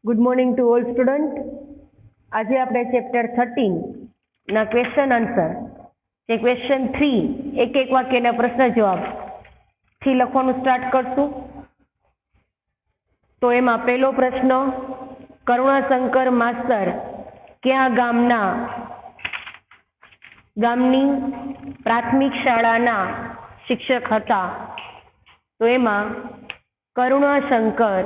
Good morning to all student. આજે આપણે chapter 13 ના ક્વેશ્ચન આન્સર જે ક્વેશ્ચન 3 એક એક વાક્યના પ્રશ્ન જવાબ થી લખવાનું સ્ટાર્ટ કરશું. તો એમાં પહેલો પ્રશ્ન, કરુણાશંકર માસ્તર ક્યાં ગામની પ્રાથમિક શાળાના શિક્ષક હતા? તો એમાં કરુણાશંકર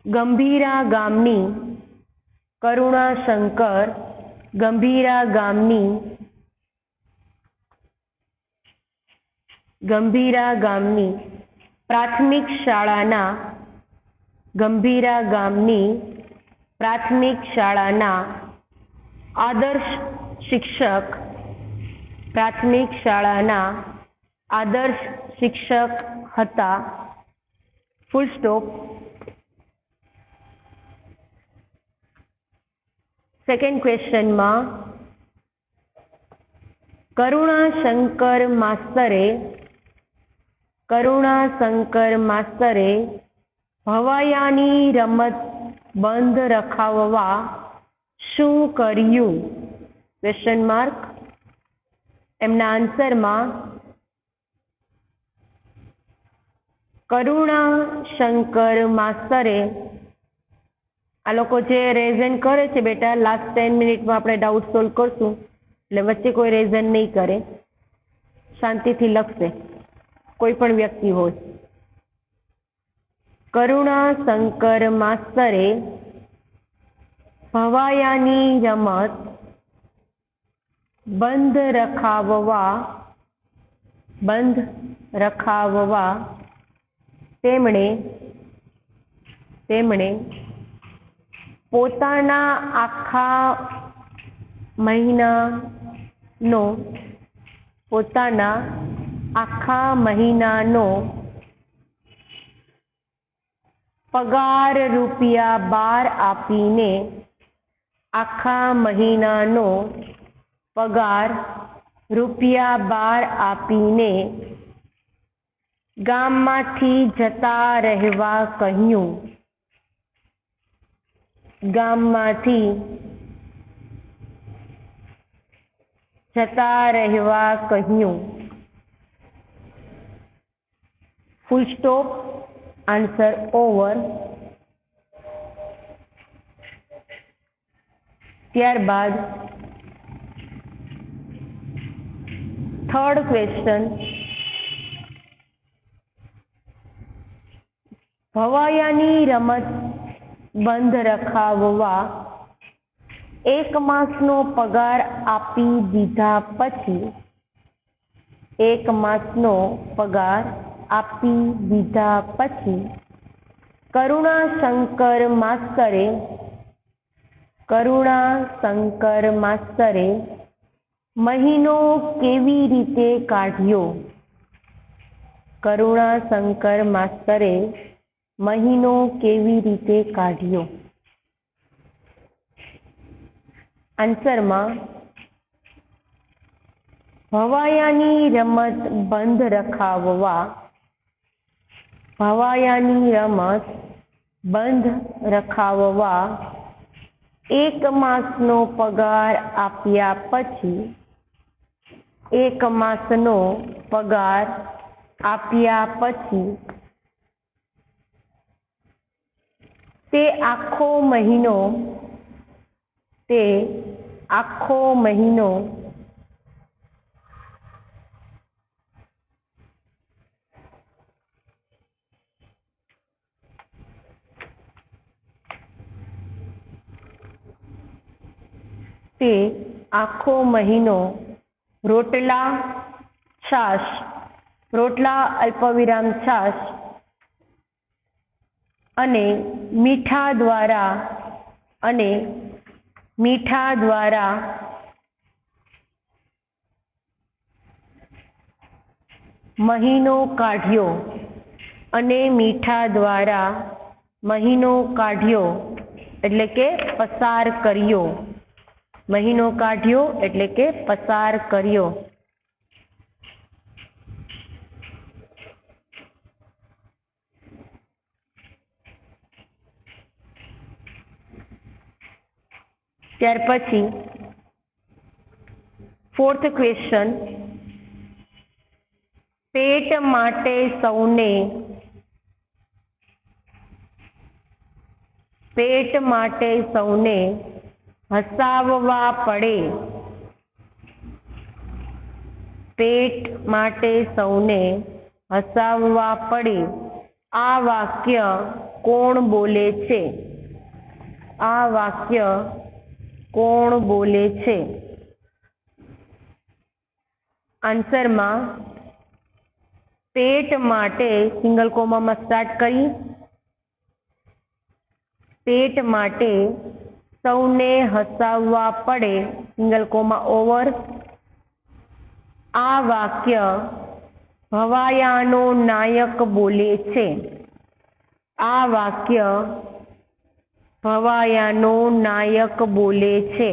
ગંભીરા ગામની પ્રાથમિક શાળાના આદર્શ શિક્ષક હતા. Full stop. સેકન્ડ ક્વેશ્ચનમાં, કરુણાશંકર માસ્તરે ભવાયાની રમત બંધ રખાવવા શું કર્યું? Question mark. એમના આન્સરમાં કરુણાશંકર માસ્તરે, આ લોકો જે રેઝન કરે છે બેટા, લાસ્ટ 10 મિનિટમાં આપણે ડાઉટ સોલ્વ કરશું એટલે વચ્ચે કોઈ રેઝન નહીં કરે, શાંતિથી લખશે કોઈ પણ વ્યક્તિ હોય. કરુણાશંકર માસ્તરે ભવાયાની રમત બંધ રખાવવા તેમણે પોતાના આખા મહિનાનો પગાર રૂપિયા 12 આપીને ગામમાંથી જતા રહેવા કહ્યું. Full stop. Answer over. ત્યારબાદ થર્ડ ક્વેશ્ચન, ભવાયાની રમત બંધ રખાવવા 1 માસનો પગાર આપી દીધા પછી કરુણાશંકર માસ્તરે મહિનો કેવી રીતે કાઢ્યો? આન્સરમાં ભવાયાની રમત બંધ રખાવવા 1 માસનો પગાર આપ્યા પછી તે આખો મહિનો રોટલા અલ્પવિરામ છાશ અને મીઠા દ્વારા મહિનો કાઢ્યો એટલે કે પસાર કર્યો. ત્યાર પછી 4th ક્વેશ્ચન, પેટ માટે સૌને હસાવવા પડે. પેટ માટે સૌને હસાવવા પડે. આ વાક્ય કોણ બોલે છે? આ વાક્ય કોણ બોલે છે? આન્સરમાં પેટ માટે સિંગલ કોમામાં સ્ટાર્ટ કરી, પેટ માટે સૌને હસાવવા પડે સિંગલ કોમા ઓવર. આ વાક્ય ભવાયાનો નાયક બોલે છે. આ વાક્ય ભવાયાનો નાયક બોલે છે.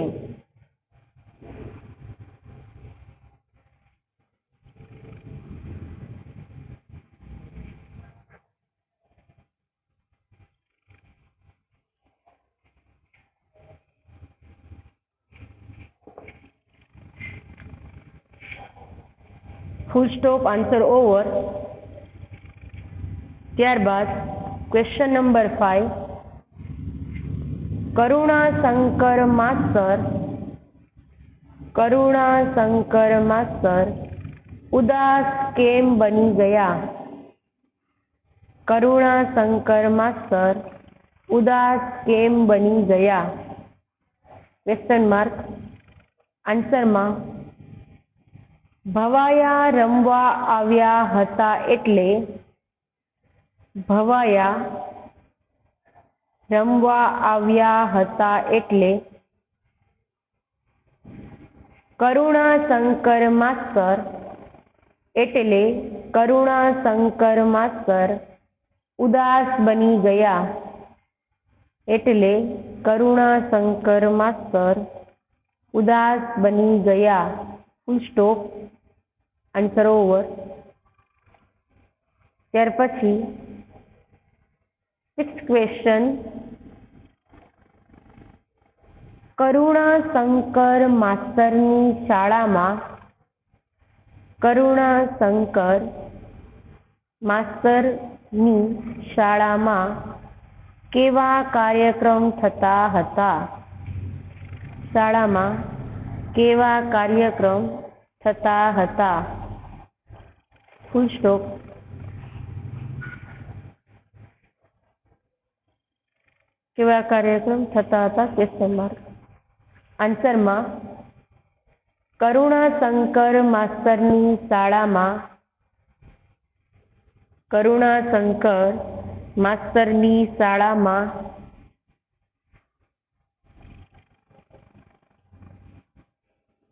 Full stop, answer over. ત્યારબાદ ક્વેશ્ચન નંબર 5, કરુણાશંકર માસ્તર ઉદાસ કેમ બની ગયા? કરુણાશંકર માસ્તર ઉદાસ કેમ બની ગયા? Question mark. આન્સરમાં ભવાયા રમવા આવ્યા હતા એટલે, ભવાયા રમવા આવ્યા હતા એટલે કરુણાશંકર માસ્તર ઉદાસ બની ગયા. એટલે કરુણાશંકર માસ્તર ઉદાસ બની ગયા. Full stop, answer over. ત્યાર પછી 6th ક્વેશ્ચન, કરુણાશંકર માસ્તરની શાળામાં કેવા કાર્યક્રમ થતા હતા? શાળામાં કેવા કાર્યક્રમ થતા હતા? Full stop. કેવા કાર્યક્રમ થતા હતા? Question mark. આન્સરમાં કરુણાશંકર માસ્તરની શાળામાં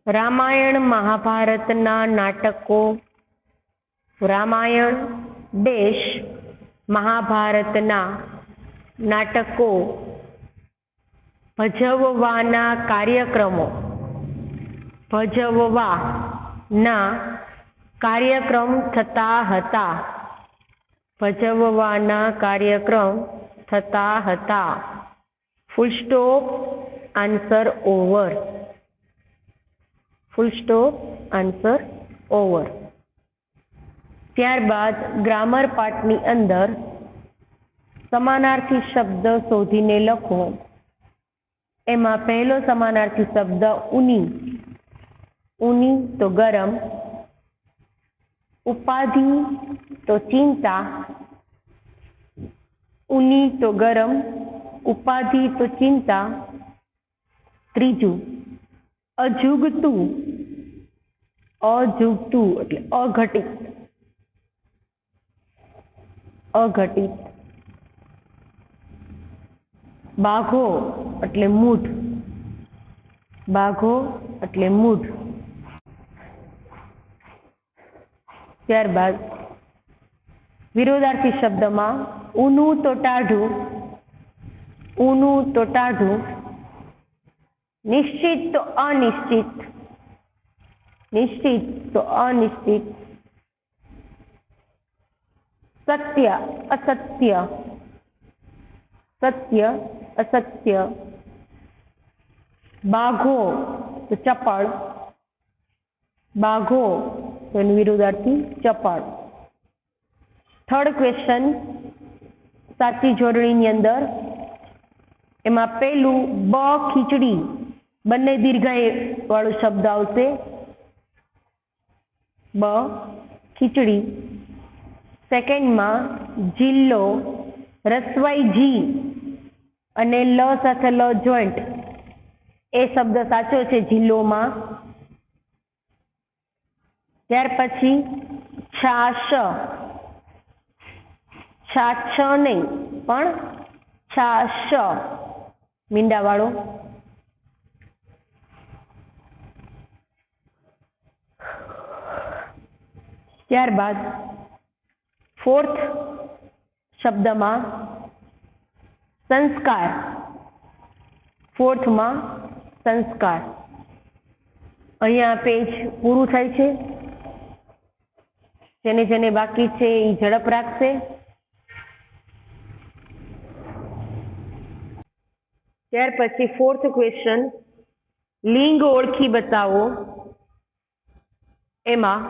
રામાયણ મહાભારતના નાટકો, રામાયણ મહાભારતના નાટકો ભજવવાના કાર્યક્રમ થતા હતા. ભજવવાના કાર્યક્રમ થતા હતા. Full stop, answer over. Full stop, answer over. ત્યારબાદ ગ્રામર પાર્ટની અંદર સમાનાર્થી શબ્દ શોધીને લખો. એમાં પહેલો સમાનાર્થી શબ્દ ઉની. ઉની તો ગરમ, ઉપાધિ તો ચિંતા. ઉની તો ગરમ, ઉપાધિ તો ચિંતા. ત્રીજું અજુગતું. અજુગતું એટલે અઘટિત. અઘટિત. બાઘો એટલે મૂઢ. બાઘો એટલે મૂઢ. ત્યારબાદ વિરોધાર્થી શબ્દમાં ઊનું તો ટાઢું. ઊનું તો ટાઢું. નિશ્ચિત તો અનિશ્ચિત. નિશ્ચિત તો અનિશ્ચિત. સત્ય અસત્ય. સત્ય અસત્ય. બાઘો તો ચપળ, બાઘો તો એનું વિરુદ્ધાર્થી ચપળ. થર્ડ ક્વેશ્ચન સાચી જોડણીની અંદર એમાં પહેલું બ ખીચડી બંને દીર્ઘાય વાળો શબ્દ આવશે, બ ખીચડી. સેકન્ડમાં જિલ્લો રસવાઈ જી અને લ સાથે લ જોઈન્ટ એ શબ્દ સાચો છે જિલ્લોમાં. ત્યાર પછી છાશ, છાછ નહીં પણ છાશ મીંડાવાળો. ત્યારબાદ ફોર્થ શબ્દમાં સંસ્કાર, ફોર્થમાં સંસ્કાર. અહીંયા પેજ પૂરું થાય છે. જેને જેને બાકી છે એ ઝડપ રાખશે. ત્યાર પછી ફોર્થ ક્વેશ્ચન લિંગ ઓળખી બતાવો. એમાં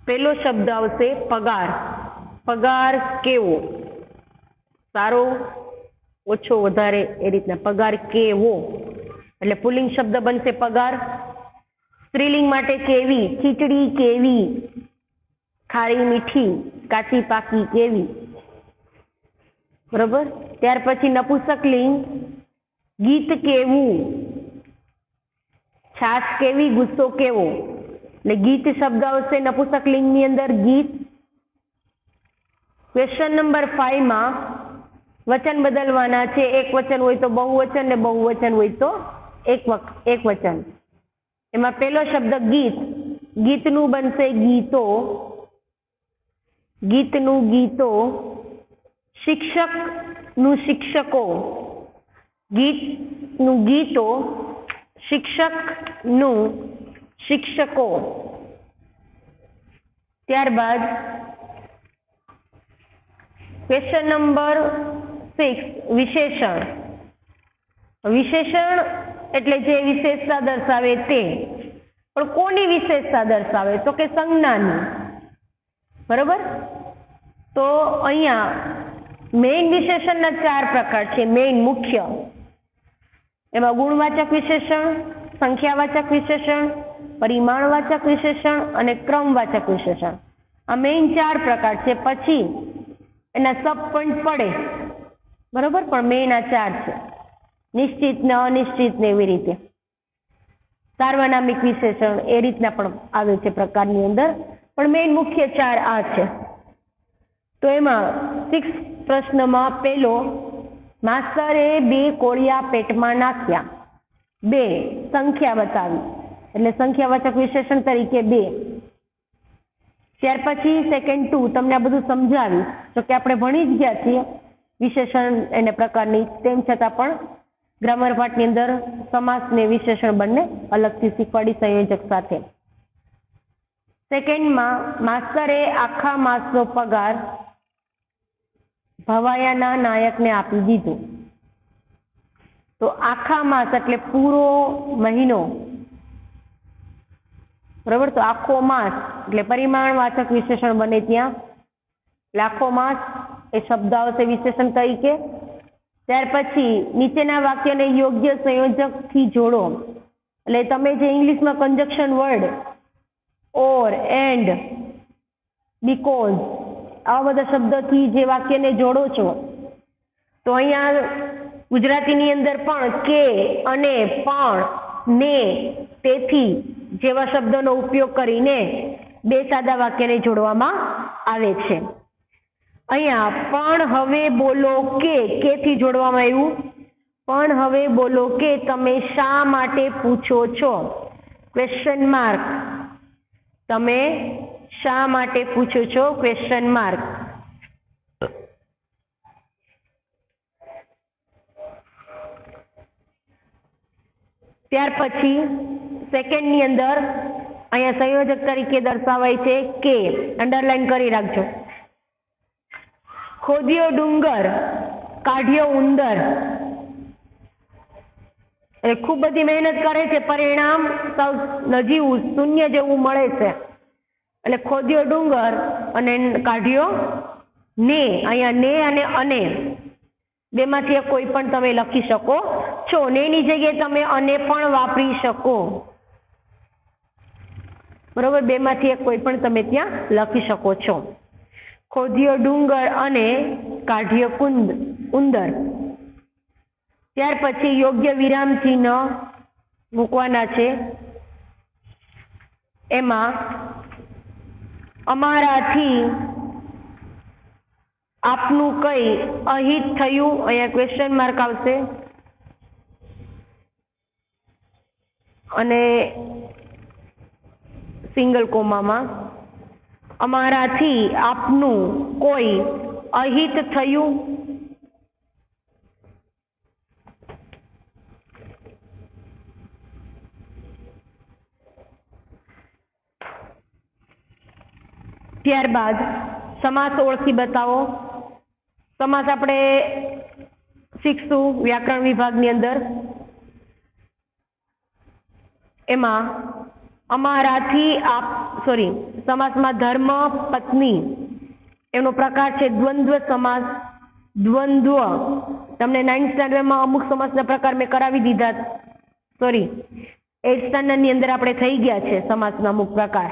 પહેલો શબ્દ આવશે પગાર. પગાર કેવો, સારો, ઓછો, વધારે એ રીતના. પગાર કેવો એટલે પુલ્લિંગ શબ્દ બનશે પગાર. સ્ત્રીલિંગ માટે કેવી, ખીચડી કેવી, ખારી મીઠી, કાચી પાકી કેવી. બરોબર. ત્યાર પછી નપુંસક લિંગ ગીત કેવું, છાશ કેવી, ગુસ્સો કેવો એટલે ગીત શબ્દ આવશે નપુંસક લિંગની અંદર ગીત. ક્વેશ્ચન નંબર 5 માં વચન બદલવાના છે. એક વચન હોય તો બહુવચન ને બહુવચન હોય તો એક વચન. એમાં પહેલો શબ્દ ગીત, ગીતનું બનશે ગીતો, ગીતનું ગીતો. શિક્ષકનું શિક્ષકો, ગીતનું ગીતો, શિક્ષકનું શિક્ષકો. ત્યારબાદ ક્વેશ્ચન નંબર 6 વિશેષણ. વિશેષણ એટલે જે વિશેષતા દર્શાવે તે. પણ કોની વિશેષતા દર્શાવે તો કે સંજ્ઞાની. બરોબર. તો અહીંયા મેઇન વિશેષણના 4 પ્રકાર છે. મેઇન મુખ્ય એમાં ગુણવાચક વિશેષણ, સંખ્યાવાચક વિશેષણ, પરિમાણવાચક વિશેષણ અને ક્રમવાચક વિશેષણ. આ મેઇન 4 પ્રકાર છે. પછી એના સબ પોઈન્ટ પડે. બરોબર. પણ મેઇન આ 4 છે. નિશ્ચિત ને અનિશ્ચિત ને એવી રીતે. સાર્વનામિક વિશેષણ એ રીતના પણ આવે છે પ્રકારની અંદર. પણ મેઇન મુખ્ય 4 આ છે. તો એમાં 6 પ્રશ્નમાં પહેલો માસ્તરે 2 કોળિયા પેટમાં નાખ્યા. 2 સંખ્યા બતાવી એટલે સંખ્યાવાચક વિશેષણ તરીકે 2. ત્યાર પછી સેકન્ડ 2 તમને આ બધું સમજાવી. જો કે આપણે ભણી જ ગયા છીએ વિશેષણ એને પ્રકારની, તેમ છતાં પણ ગ્રામર પાઠની અંદર સમાસ ને વિશેષણ બંને અલગથી શીખવાડી સંયોજક સાથે. સેકન્ડમાં માસ્તરે આખા માસનો પગાર ભવાયાના નાયકને આપી દીધો. તો આખા માસ એટલે પૂરો મહિનો. બરાબર. તો આખો માસ એટલે પરિમાણવાચક વિશેષણ બને ત્યાં. એટલે આખો માસ એ શબ્દ આવશે વિશેષણ તરીકે. ત્યાર પછી નીચેના વાક્યને યોગ્ય સંયોજકથી જોડો. એટલે તમે જે ઇંગ્લિશમાં conjunction word or, and, because આવા બધા શબ્દથી જે વાક્યને જોડો છો તો અહીંયા ગુજરાતીની અંદર પણ કે, અને, પણ, ને, તેથી જેવા શબ્દોનો ઉપયોગ કરીને 2 સાદા વાક્યને જોડવામાં આવે છે. અહીંયા પણ હવે બોલો કે થી જોડવામાં આવ્યું. પણ હવે બોલો કે તમે શા માટે પૂછો છો? Question mark. તમે શા માટે પૂછો છો? Question mark. ત્યાર પછી સેકન્ડની અંદર અહીંયા સંયોજક તરીકે દર્શાવાય છે કે. અંડરલાઈન કરી રાખજો. ખોદ્યો ડુંગર, કાઢ્યો ઉંદર. એ ખૂબ બધી મહેનત કરે છે, પરિણામ સાવ નજીવું શૂન્ય જેવું મળે છે. એટલે ખોદ્યો ડુંગર અને કાઢ્યો ને. અહીંયા ને અને બેમાંથી કોઈ પણ તમે લખી શકો છો. નેની જગ્યાએ તમે અને પણ વાપરી શકો. બરોબર, બેમાંથી કોઈ પણ તમે ત્યાં લખી શકો છો. ખોદ્યો ડુંગર અને કાઢ્યો ઉંદર. ત્યાર પછી યોગ્ય વિરામ ચિહ્ન મૂકવાના છે. એમાં અમારાથી આપનું કઈ અહિત થયું, અહીંયા ક્વેશ્ચન માર્ક આવશે. અને સિંગલ કોમામાં અમારાથી આપનું કોઈ અહિત થયું. ત્યારબાદ સમાસ ઓળખી બતાવો. સમાસ આપણે શીખશું વ્યાકરણ વિભાગની અંદર. એમાં અમારાથી સમાસમાં ધર્મ પત્ની એનો પ્રકાર છે દ્વંદ્વ સમાસ. દ્વંદ્વ તમને 9th સ્ટાન્ડર્ડમાં અમુક સમાસના પ્રકાર મેં કરાવી દીધા. 8th સ્ટાન્ડર્ડની અંદર આપણે થઈ ગયા છે સમાસના અમુક પ્રકાર.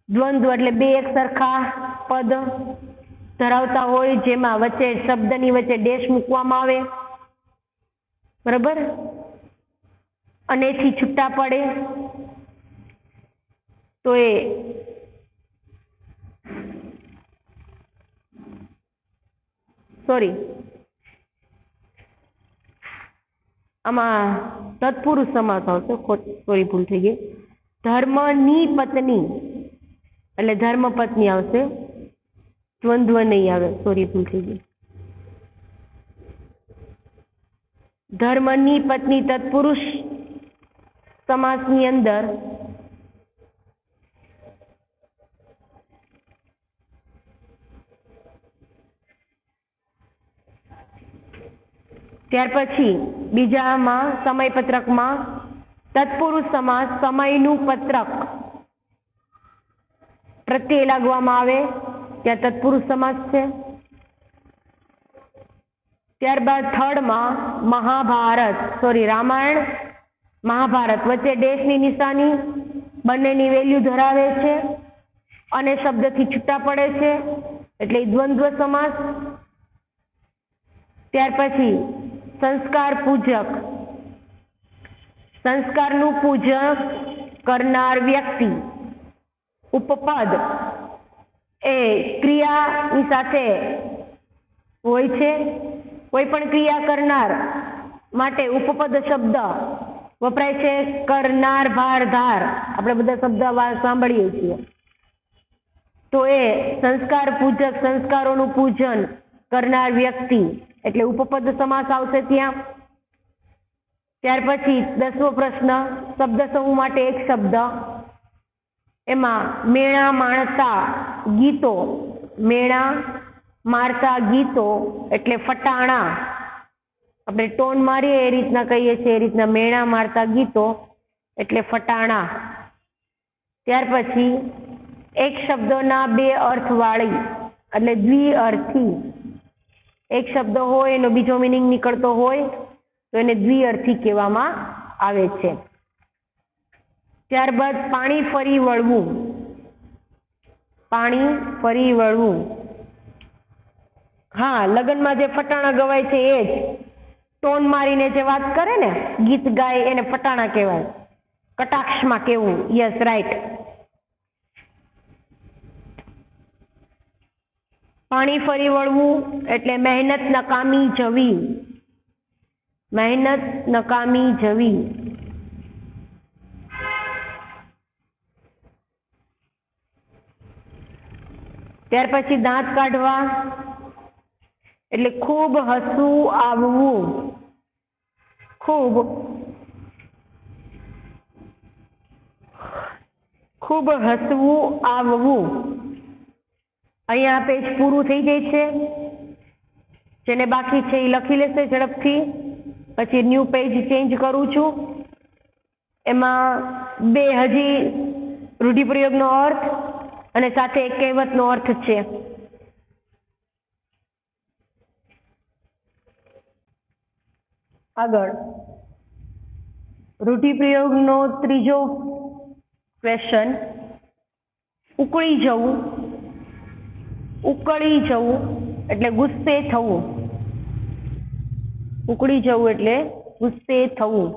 દ્વંદ્વ એટલે બે એક સરખા પદ ધરાવતા હોય, જેમાં વચ્ચે શબ્દની વચ્ચે ડેશ મૂકવામાં આવે. બરાબર, અનેથી છૂટા પડે તો એ આમાં તત્પુરુષ સમાસ આવશે. ભૂલ થઈ ગઈ. ધર્મની પત્ની એટલે ધર્મપત્ની આવશે, દ્વંદ્વ નહીં આવે. ભૂલ થઈ ગઈ. ધર્મની પત્ની તત્પુરુષ સમાસની અંદર ત્યાર પછી બીજામાં સમયપત્રકમાં તત્પુરુષ સમાસ સમયનું પત્રક પ્રત્યય લાગવામાં આવે ત્યાં તત્પુરુષ સમાસ છે. ત્યારબાદ થર્ડમાં રામાયણ મહાભારત વચ્ચે ડેશની નિશાની બંનેની વેલ્યુ ધરાવે છે અને શબ્દથી છૂટા પડે છે એટલે દ્વંદ્વ સમાસ. ત્યાર પછી સંસ્કાર પૂજક, સંસ્કારનું પૂજક કરનાર વ્યક્તિ. ઉપપદ એ ક્રિયાની સાથે હોય છે. કોઈ પણ ક્રિયા કરનાર માટે ઉપપદ શબ્દ વપરાય છે. કરનાર, ભાર, ધાર આપણે બધા શબ્દ સાંભળીએ છીએ. તો એ સંસ્કાર પૂજક, સંસ્કારોનું પૂજન કરનાર વ્યક્તિ એટલે ઉપપદ સમાસ આવશે ત્યાં. ત્યાર પછી 10મો પ્રશ્ન શબ્દ સમૂહ માટે એક શબ્દ. એમાં મેણા માણસા ગીતો. મેણા મારતા ગીતો એટલે ફટાણા. આપણે ટોન મારીએ એ રીતના કહીએ છીએ, એ રીતના મેણા મારતા ગીતો એટલે ફટાણા. ત્યાર પછી એક શબ્દના બે અર્થ વાળી એટલે દ્વિઅર્થી. એક શબ્દ હોય એનો બીજો મિનિંગ નીકળતો હોય તો એને દ્વિઅર્થી કહેવામાં આવે છે. ત્યારબાદ પાણી ફરી વળવું. પાણી ફરી વળવું, હા, લગ્નમાં જે ફટાણા ગવાય છે એ જ. ટોન મારીને જે વાત કરે ને, ગીત ગાય એને ફટાણા કહેવાય. કટાક્ષમાં કહેવું. Yes, right. પાણી ફરી વળવું એટલે મહેનત નકામી જવી. મહેનત નકામી જવી. ત્યાર પછી દાંત કાઢવા એટલે ખૂબ હસવું આવવું. ખૂબ હસવું આવવું. અહીંયા પેજ પૂરું થઈ જાય છે. જેને બાકી છે એ લખી લેશે ઝડપથી. પછી ન્યૂ પેજ ચેન્જ કરું છું. એમાં બે હજી રૂઢિપ્રયોગનો અર્થ અને સાથે એક કહેવતનો અર્થ છે. આગળ રૂઢિપ્રયોગનો ત્રીજો ક્વેશ્ચન, ઉકળી જવું. ઉકળી જવું એટલે ગુસ્સે થવું. ઉકળી જવું એટલે ગુસ્સે થવું.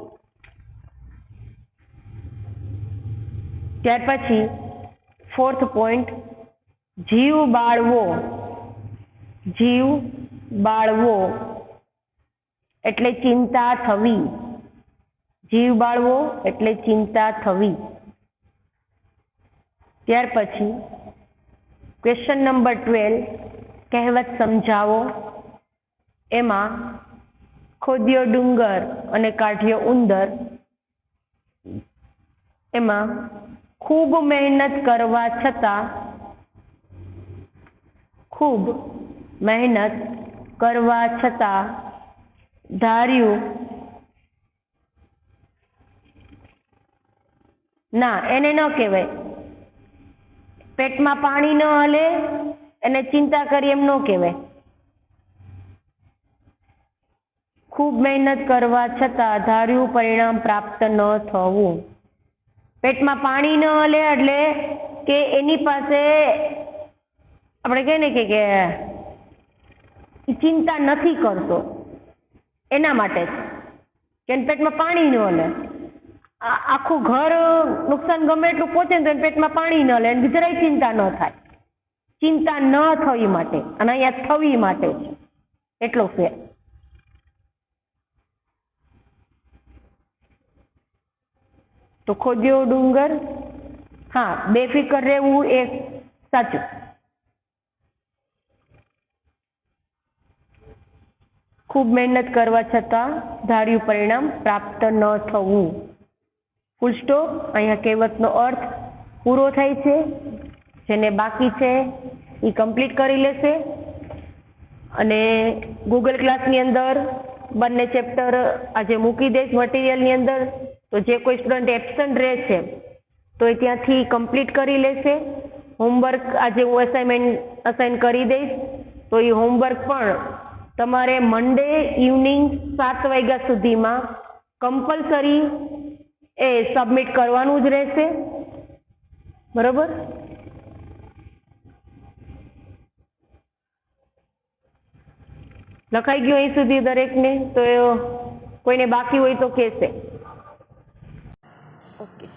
ત્યાર પછી ફોર્થ પોઈન્ટ, જીવ બાળવો. જીવ બાળવો એટલે ચિંતા થવી. જીવ બાળવો એટલે ચિંતા થવી. ત્યાર પછી ક્વેશ્ચન નંબર 12, કહેવત સમજાવો. એમાં ખોદ્યો ડુંગર અને કાઢ્યો ઉંદર. એમાં ખૂબ મહેનત કરવા છતાં ધાર્યું ના, એને ન કહેવાય. પેટમાં પાણી ન હલે એને ચિંતા કરી એમ ન કહેવાય. ખૂબ મહેનત કરવા છતાં ધાર્યું પરિણામ પ્રાપ્ત ન થવું. પેટમાં પાણી ન હલે એટલે કે એની પાસે આપણે કહીએ ને કે ચિંતા નથી કરતો એના માટે કે એને પેટમાં પાણી ન હલે. આખું ઘર નુકસાન ગમે એટલું પહોંચે ને તો એને પેટમાં પાણી ન હલે, એને જરાય ચિંતા ન થાય. ચિંતા ન થવી માટે અને અહીંયા થવી માટે છે, એટલો ફેર. તો ખોદ્યો ડુંગર, હા, બેફિકર રહેવું એ સાચું. ખૂબ મહેનત કરવા છતાં ધાર્યું પરિણામ પ્રાપ્ત ન થવું. Full stop. અહીંયા કહેવતનો અર્થ પૂરો થાય છે. જેને બાકી છે એ કમ્પ્લીટ કરી લેશે. અને ગૂગલ ક્લાસની અંદર બંને ચેપ્ટર આજે મૂકી દઈશ મટીરિયલની અંદર. તો જે કોઈ સ્ટુડન્ટ એબસન્ટ રહે છે તો એ ત્યાંથી કમ્પ્લીટ કરી લેશે. હોમવર્ક આજે હું અસાઇન કરી દઈશ. તો એ હોમવર્ક પણ તમારે મંડે ઇવનિંગ 7 વાગ્યા સુધીમાં કમ્પલસરી એ સબમિટ કરવાનું જ રહેશે. બરોબર? લખાઈ ગયું અહીં સુધી દરેકને? તો કોઈને બાકી હોય તો કહેશે. ઓકે.